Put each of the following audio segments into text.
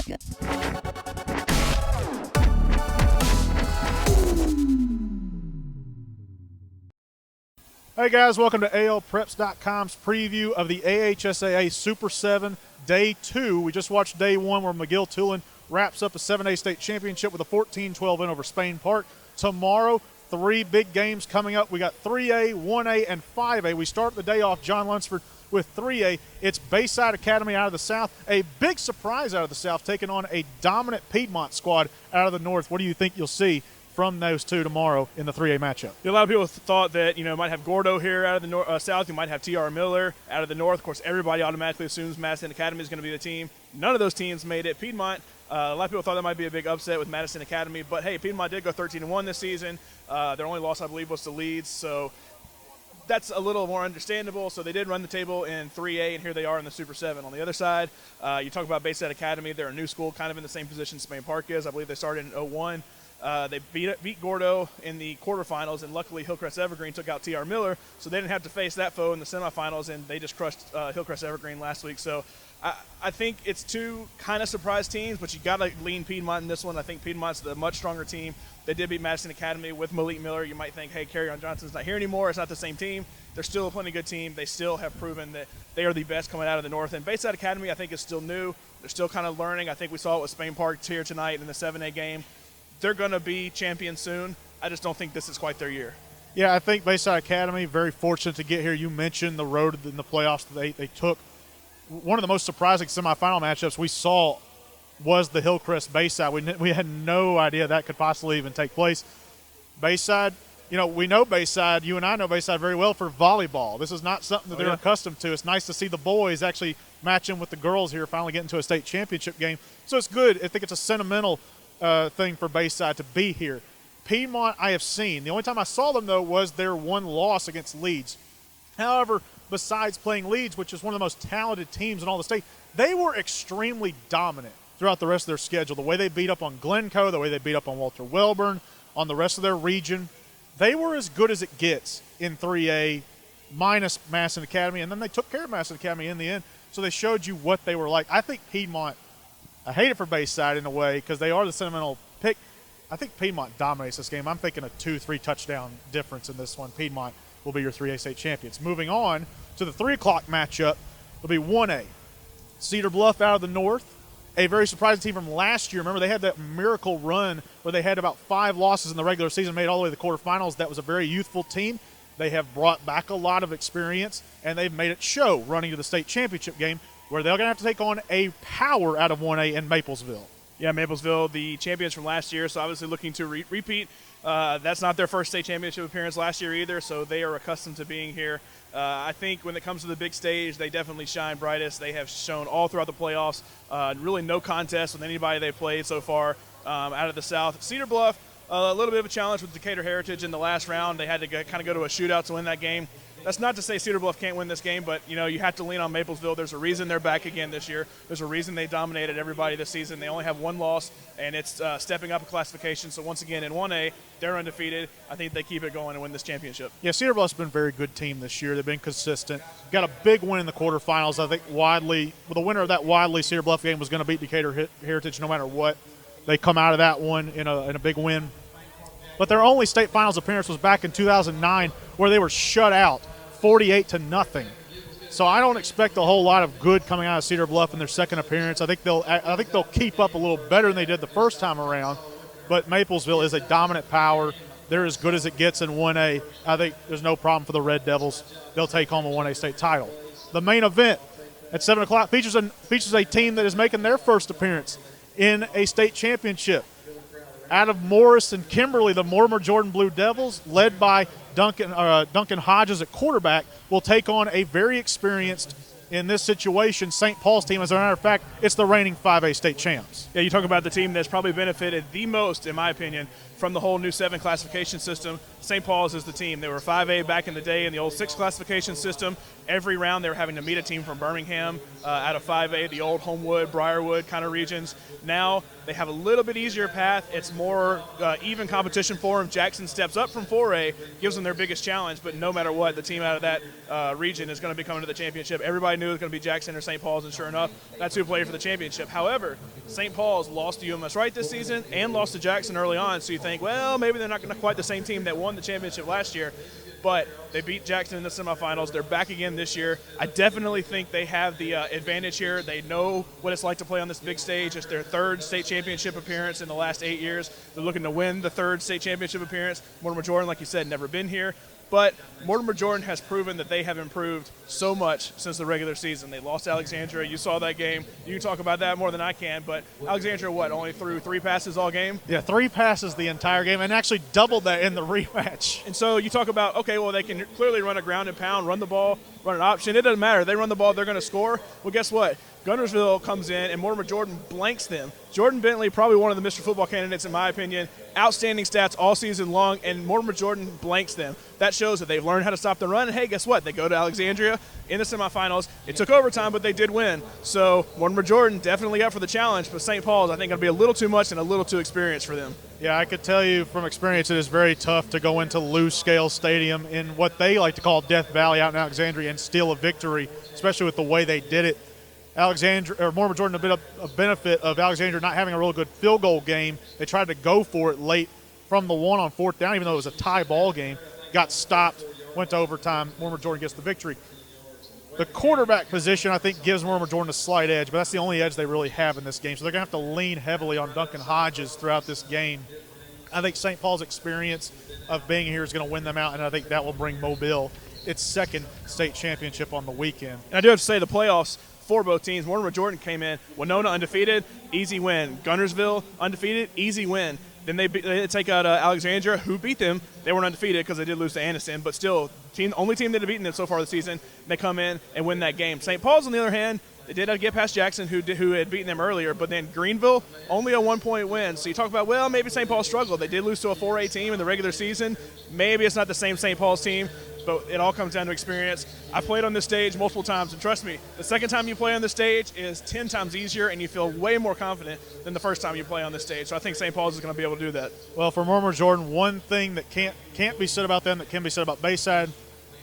Hey guys, welcome to ALPreps.com's preview of the AHSAA Super 7 Day 2. We just watched Day 1 where McGill-Tulane wraps up a 7A state championship with a 14-12 win over Spain Park. Tomorrow, 3 big games coming up. We got 3A, 1A, and 5A. We start the day off, John Lunsford, with 3A. It's Bayside Academy out of the South. A big surprise out of the South, taking on a dominant Piedmont squad out of the North. What do you think you'll see from those two tomorrow in the 3A matchup? A lot of people thought that, might have Gordo here out of the South. You might have T.R. Miller out of the North. Of course, everybody automatically assumes Madison Academy is going to be the team. None of those teams made it. Piedmont, a lot of people thought that might be a big upset with Madison Academy. But, hey, Piedmont did go 13-1 this season. Their only loss, I believe, was to Leeds. So that's a little more understandable. So they did run the table in 3A, and here they are in the Super 7. On the other side, you talk about Bayside Academy. They're a new school, kind of in the same position Spain Park is. I believe they started in 2001. They beat Gordo in the quarterfinals, and luckily Hillcrest Evergreen took out T.R. Miller, so they didn't have to face that foe in the semifinals, and they just crushed Hillcrest Evergreen last week. So I think it's two kind of surprise teams, but you got to lean Piedmont in this one. I think Piedmont's the much stronger team. They did beat Madison Academy with Malik Miller. You might think, hey, Carry-On Johnson's not here anymore. It's not the same team. They're still a plenty good team. They still have proven that they are the best coming out of the North. And Bayside Academy, I think, is still new. They're still kind of learning. I think we saw it with Spain Park here tonight in the 7A game. They're going to be champions soon. I just don't think this is quite their year. Yeah, I think Bayside Academy, very fortunate to get here. You mentioned the road in the playoffs that they took. One of the most surprising semifinal matchups we saw was the Hillcrest Bayside. We had no idea that could possibly even take place. Bayside, we know Bayside. You and I know Bayside very well for volleyball. This is not something that they're accustomed to. It's nice to see the boys actually matching with the girls here, finally getting to a state championship game. So it's good. I think it's a sentimental thing for Bayside to be here. Piedmont I have seen. The only time I saw them, though, was their one loss against Leeds. However, besides playing Leeds, which is one of the most talented teams in all the state, they were extremely dominant throughout the rest of their schedule. The way they beat up on Glencoe, the way they beat up on Walter Welborn, on the rest of their region. They were as good as it gets in 3A minus Madison Academy, and then they took care of Madison Academy in the end, so they showed you what they were like. I think Piedmont, I hate it for Bayside in a way because they are the sentimental pick. I think Piedmont dominates this game. I'm thinking a 2-3 touchdown difference in this one. Piedmont will be your 3A state champions. Moving on to the 3 o'clock matchup, it'll be 1A. Cedar Bluff out of the North, a very surprising team from last year. Remember, they had that miracle run where they had about 5 losses in the regular season, made all the way to the quarterfinals. That was a very youthful team. They have brought back a lot of experience, and they've made it show running to the state championship game, where they're going to have to take on a power out of 1A in Maplesville. Yeah, Maplesville, the champions from last year, so obviously looking to repeat. That's not their first state championship appearance last year either, so they are accustomed to being here. I think when it comes to the big stage, they definitely shine brightest. They have shown all throughout the playoffs, really no contest with anybody they've played so far out of the South. Cedar Bluff, a little bit of a challenge with Decatur Heritage in the last round. They had to kind of go to a shootout to win that game. That's not to say Cedar Bluff can't win this game, but, you have to lean on Maplesville. There's a reason they're back again this year. There's a reason they dominated everybody this season. They only have 1 loss, and it's stepping up a classification. So, once again, in 1A, they're undefeated. I think they keep it going and win this championship. Yeah, Cedar Bluff's been a very good team this year. They've been consistent. Got a big win in the quarterfinals. I think the winner of that Wadley Cedar Bluff game was going to beat Decatur Heritage no matter what. They come out of that one in a big win. But their only state finals appearance was back in 2009, where they were shut out 48-0. So I don't expect a whole lot of good coming out of Cedar Bluff in their second appearance. I think they'll keep up a little better than they did the first time around. But Maplesville is a dominant power. They're as good as it gets in 1A. I think there's no problem for the Red Devils. They'll take home a 1A state title. The main event at 7 o'clock features a team that is making their first appearance in a state championship. Out of Morris and Kimberly, the Mortimer Jordan Blue Devils, led by Duncan Hodges at quarterback, will take on a very experienced, in this situation, St. Paul's team. As a matter of fact, it's the reigning 5A state champs. Yeah, you talk about the team that's probably benefited the most, in my opinion, from the whole new 7 classification system. St. Paul's is the team. They were 5A back in the day in the old 6 classification system. Every round they were having to meet a team from Birmingham out of 5A, the old Homewood, Briarwood kind of regions. Now they have a little bit easier path. It's more even competition for them. Jackson steps up from 4A, gives them their biggest challenge, but no matter what, the team out of that region is going to be coming to the championship. Everybody knew it was going to be Jackson or St. Paul's, and sure enough, that's who played for the championship. However, St. Paul's lost to UMS Wright this season and lost to Jackson early on, so you think, well, maybe they're not going to quite the same team that won the championship last year. But they beat Jackson in the semifinals. They're back again this year. I definitely think they have the advantage here. They know what it's like to play on this big stage. It's their 3rd state championship appearance in the last 8 years. They're looking to win the 3rd state championship appearance. Mortimer Jordan, like you said, never been here. But Mortimer Jordan has proven that they have improved so much since the regular season. They lost to Alexandria. You saw that game. You can talk about that more than I can. But Alexandria, only threw 3 passes all game? Yeah, 3 passes the entire game, and actually doubled that in the rematch. And so you talk about, okay, well, they can clearly run a ground and pound, run the ball, run an option. It doesn't matter. They run the ball, they're going to score. Well, guess what? Guntersville comes in, and Mortimer Jordan blanks them. Jordan Bentley, probably one of the Mr. Football candidates in my opinion. Outstanding stats all season long, and Mortimer Jordan blanks them. That shows that they've learned how to stop the run, and hey, guess what? They go to Alexandria in the semifinals. It took overtime, but they did win. So Mortimer Jordan definitely up for the challenge, but St. Paul's, I think, going to be a little too much and a little too experienced for them. Yeah, I could tell you from experience it is very tough to go into Lou Scale Stadium in what they like to call Death Valley out in Alexandria and steal a victory, especially with the way they did it. Mortimer Jordan a bit of a benefit of Alexandria not having a real good field goal game. They tried to go for it late from the 1 on 4th down, even though it was a tie ball game. Got stopped, went to overtime. Mortimer Jordan gets the victory. The quarterback position, I think, gives Mortimer Jordan a slight edge, but that's the only edge they really have in this game. So they're going to have to lean heavily on Duncan Hodges throughout this game. I think St. Paul's experience of being here is going to win them out, and I think that will bring Mobile its 2nd state championship on the weekend. And I do have to say the playoffs for both teams. Mortimer Jordan came in, Winona undefeated, easy win. Guntersville undefeated, easy win. Then they take out Alexandria, who beat them. They weren't undefeated because they did lose to Anniston, but still, only team that have beaten them so far this season. They come in and win that game. St. Paul's, on the other hand, they did have to get past Jackson, who had beaten them earlier, but then Greenville, only a 1-point win. So you talk about, well, maybe St. Paul struggled. They did lose to a 4A team in the regular season. Maybe it's not the same St. Paul's team, but it all comes down to experience. I played on this stage multiple times, and trust me, the second time you play on this stage is 10 times easier, and you feel way more confident than the first time you play on this stage. So I think St. Paul's is going to be able to do that. Well, for Mortimer Jordan, one thing that can't be said about them that can be said about Bayside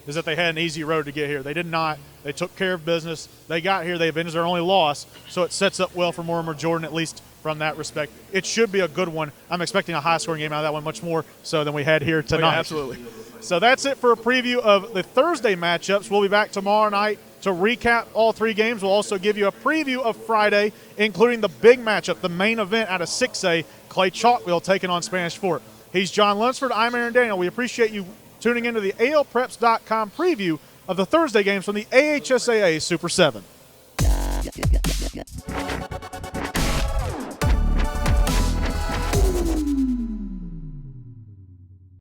is that they had an easy road to get here. They did not. They took care of business. They got here. They avenged their only loss, so it sets up well for Mortimer Jordan, at least from that respect. It should be a good one. I'm expecting a high-scoring game out of that one, much more so than we had here tonight. Oh, yeah, absolutely. So that's it for a preview of the Thursday matchups. We'll be back tomorrow night to recap all 3 games. We'll also give you a preview of Friday, including the big matchup, the main event out of 6A, Clay Chalkville taking on Spanish Fort. He's John Lunsford. I'm Aaron Daniel. We appreciate you tuning into the ALPreps.com preview of the Thursday games from the AHSAA Super 7.